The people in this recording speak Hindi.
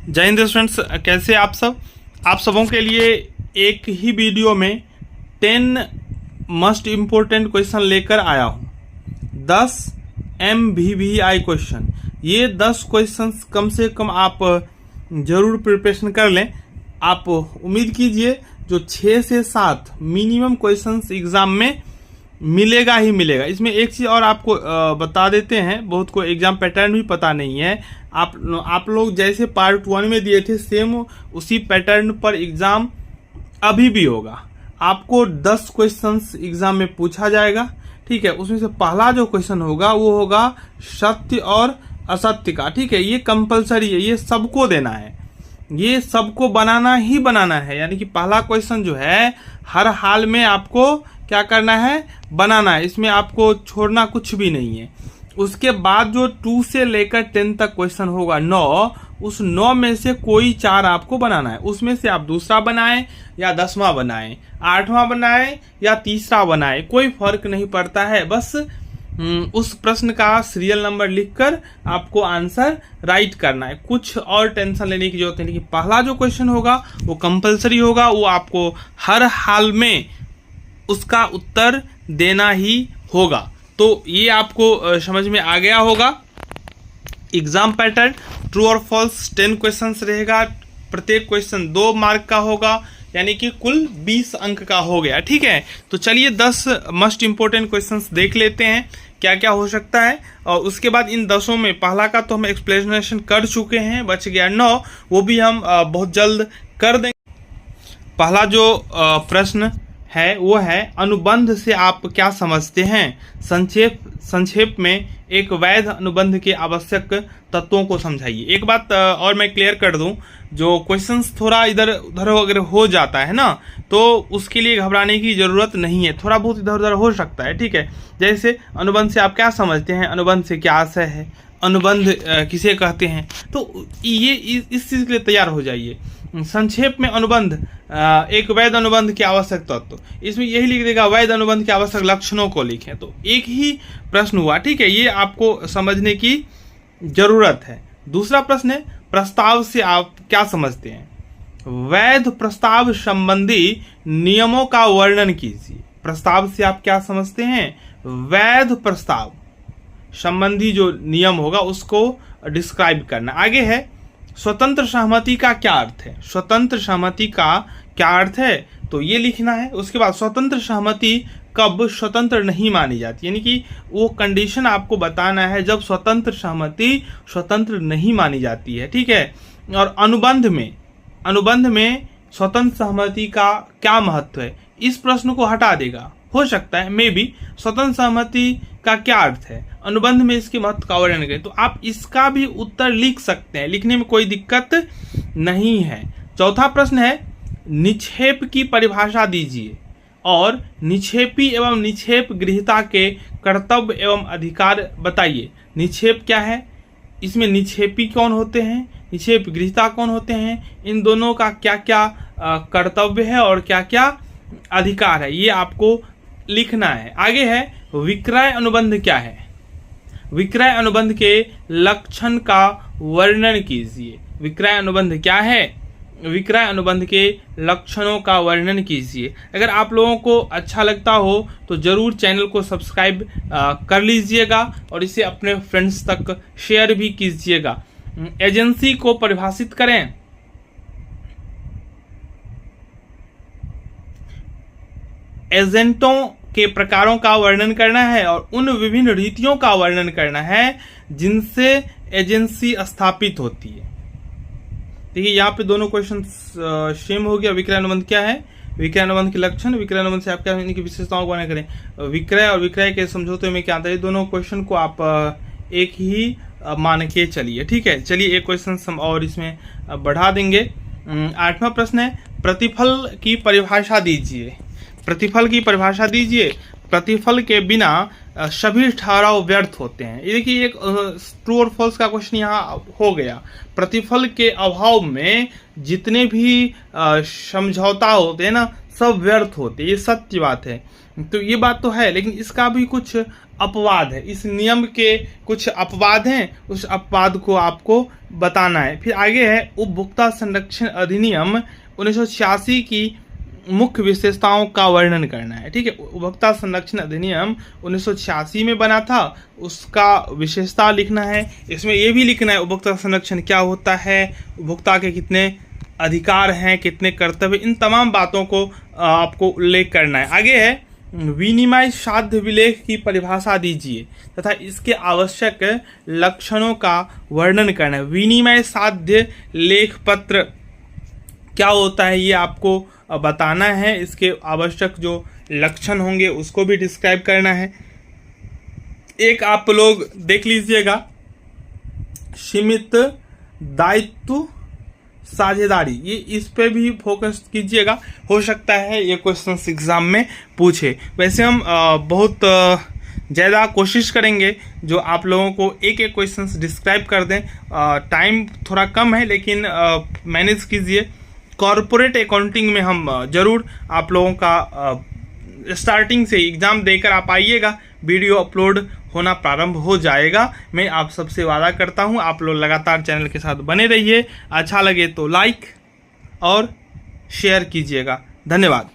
जय हिंद स्टूडेंट्स, कैसे आप सब। आप सबों के लिए एक ही वीडियो में 10 मस्ट इम्पोर्टेंट क्वेश्चन लेकर आया हूँ। 10 MVVI क्वेश्चन। ये 10 क्वेश्चन कम से कम आप जरूर प्रिपरेशन कर लें। आप उम्मीद कीजिए जो 6 से 7 मिनिमम क्वेश्चंस एग्जाम में मिलेगा ही मिलेगा। इसमें एक चीज़ और आपको बता देते हैं, बहुत को एग्जाम पैटर्न भी पता नहीं है। आप लोग जैसे पार्ट 1 में दिए थे सेम उसी पैटर्न पर एग्जाम अभी भी होगा। आपको 10 क्वेश्चंस एग्जाम में पूछा जाएगा, ठीक है। उसमें से पहला जो क्वेश्चन होगा वो होगा सत्य और असत्य का, ठीक है। ये कंपलसरी है, ये सबको देना है, ये सबको बनाना ही बनाना है। यानी कि पहला क्वेश्चन जो है हर हाल में आपको क्या करना है, बनाना है। इसमें आपको छोड़ना कुछ भी नहीं है। उसके बाद जो 2 से लेकर 10 तक क्वेश्चन होगा 9, उस 9 में से कोई 4 आपको बनाना है। उसमें से आप दूसरा बनाएं या 10वां बनाएं, 8वां बनाएं या तीसरा बनाएं, कोई फर्क नहीं पड़ता है। बस उस प्रश्न का सीरियल नंबर लिखकर आपको आंसर राइट करना है। कुछ और टेंशन लेने की जरूरत नहीं कि पहला जो क्वेश्चन होगा वो कंपलसरी होगा, वो आपको हर हाल में उसका उत्तर देना ही होगा। तो ये आपको समझ में आ गया होगा। एग्जाम पैटर्न ट्रू और फॉल्स 10 क्वेश्चंस रहेगा। प्रत्येक क्वेश्चन 2 मार्क का होगा, यानी कि कुल 20 अंक का हो गया, ठीक है। तो चलिए 10 मस्ट इंपोर्टेंट क्वेश्चंस देख लेते हैं क्या क्या हो सकता है। और उसके बाद इन 10 में पहला का तो हम एक्सप्लेनेशन कर चुके हैं, बच गया 9, वो भी हम बहुत जल्द कर देंगे। पहला जो प्रश्न है वो है अनुबंध से आप क्या समझते हैं। संक्षेप में एक वैध अनुबंध के आवश्यक तत्वों को समझाइए। एक बात और मैं क्लियर कर दूं, जो क्वेश्चंस थोड़ा इधर उधर अगर हो जाता है ना, तो उसके लिए घबराने की जरूरत नहीं है। थोड़ा बहुत इधर उधर हो सकता है, ठीक है। जैसे अनुबंध से आप क्या समझते हैं, अनुबंध से क्या आशय है, अनुबंध किसे कहते हैं, तो ये इस चीज के लिए तैयार हो जाइए। संक्षेप में अनुबंध एक वैध अनुबंध के आवश्यक तत्व, इसमें यही लिख देगा वैध अनुबंध के आवश्यक लक्षणों को लिखें। तो एक ही प्रश्न हुआ, ठीक है। ये आपको समझने की जरूरत है। दूसरा प्रश्न है प्रस्ताव से आप क्या समझते हैं। वैध प्रस्ताव संबंधी नियमों का वर्णन कीजिए। प्रस्ताव से आप क्या समझते हैं, वैध प्रस्ताव संबंधी जो नियम होगा उसको डिस्क्राइब करना। आगे है स्वतंत्र सहमति का क्या अर्थ है। स्वतंत्र सहमति का क्या अर्थ है, तो ये लिखना है। उसके बाद स्वतंत्र सहमति कब स्वतंत्र नहीं मानी जाती, यानी कि वो कंडीशन आपको बताना है जब स्वतंत्र सहमति स्वतंत्र नहीं मानी जाती है, ठीक है। और अनुबंध में स्वतंत्र सहमति का क्या महत्व है, इस प्रश्न को हटा देगा। हो सकता है मे बी स्वतंत्र सहमति का क्या अर्थ है, अनुबंध में इसके महत्व का वर्णन करें, तो आप इसका भी उत्तर लिख सकते हैं, लिखने में कोई दिक्कत नहीं है। चौथा प्रश्न है निक्षेप की परिभाषा दीजिए और निक्षेपी एवं निक्षेप गृहीता के कर्तव्य एवं अधिकार बताइए। निक्षेप क्या है, इसमें निक्षेपी कौन होते हैं, निक्षेप गृहीता कौन होते हैं, इन दोनों का क्या क्या कर्तव्य है और क्या क्या अधिकार है, ये आपको लिखना है। आगे है विक्रय अनुबंध क्या है। विक्रय अनुबंध के लक्षण का वर्णन कीजिए। विक्रय अनुबंध क्या है, विक्रय अनुबंध के लक्षणों का वर्णन कीजिए। अगर आप लोगों को अच्छा लगता हो तो जरूर चैनल को सब्सक्राइब कर लीजिएगा और इसे अपने फ्रेंड्स तक शेयर भी कीजिएगा। एजेंसी को परिभाषित करें। एजेंटों के प्रकारों का वर्णन करना है और उन विभिन्न रीतियों का वर्णन करना है जिनसे एजेंसी स्थापित होती है। देखिए यहाँ पे दोनों क्वेश्चन सेम हो गया। विक्रय अनुबंध क्या है, विक्रय अनुबंध के लक्षण, विक्रय अनुबंध से आप क्या इनकी विशेषताओं को वर्णन करें। विक्रय और विक्रय के समझौते में क्या आता है, दोनों क्वेश्चन को आप एक ही मान के चलिए, ठीक है। चलिए एक क्वेश्चन हम और इसमें बढ़ा देंगे। 8वां प्रश्न है प्रतिफल की परिभाषा दीजिए। प्रतिफल की परिभाषा दीजिए। प्रतिफल के बिना सभी ठहराव व्यर्थ होते हैं। ये देखिए एक ट्रू और फॉल्स का क्वेश्चन यहाँ हो गया। प्रतिफल के अभाव में जितने भी समझौता होते हैं ना, सब व्यर्थ होते हैं, ये सत्य बात है। तो ये बात तो है, लेकिन इसका भी कुछ अपवाद है, इस नियम के कुछ अपवाद हैं, उस अपवाद को आपको बताना है। फिर आगे है उपभोक्ता संरक्षण अधिनियम 1986 की मुख्य विशेषताओं का वर्णन करना है। ठीक है, उपभोक्ता संरक्षण अधिनियम 1986 में बना था, उसका विशेषता लिखना है। इसमें यह भी लिखना है उपभोक्ता संरक्षण क्या होता है, उपभोक्ता के कितने अधिकार हैं, कितने कर्तव्य, इन तमाम बातों को आपको उल्लेख करना है। आगे है विनिमय साध्य विलेख की परिभाषा दीजिए तथा इसके आवश्यक लक्षणों का वर्णन करना है। विनिमय साध्य लेख पत्र क्या होता है ये आपको बताना है, इसके आवश्यक जो लक्षण होंगे उसको भी डिस्क्राइब करना है। एक आप लोग देख लीजिएगा, सीमित दायित्व साझेदारी, ये इस पे भी फोकस कीजिएगा, हो सकता है ये क्वेश्चन एग्जाम में पूछे। वैसे हम बहुत ज़्यादा कोशिश करेंगे जो आप लोगों को एक एक क्वेश्चन डिस्क्राइब कर दें। टाइम थोड़ा कम है, लेकिन मैनेज कीजिए। कॉरपोरेट अकाउंटिंग में हम जरूर आप लोगों का स्टार्टिंग से एग्ज़ाम देकर आप आइएगा, वीडियो अपलोड होना प्रारंभ हो जाएगा। मैं आप सबसे वादा करता हूं, आप लोग लगातार चैनल के साथ बने रहिए। अच्छा लगे तो लाइक और शेयर कीजिएगा। धन्यवाद।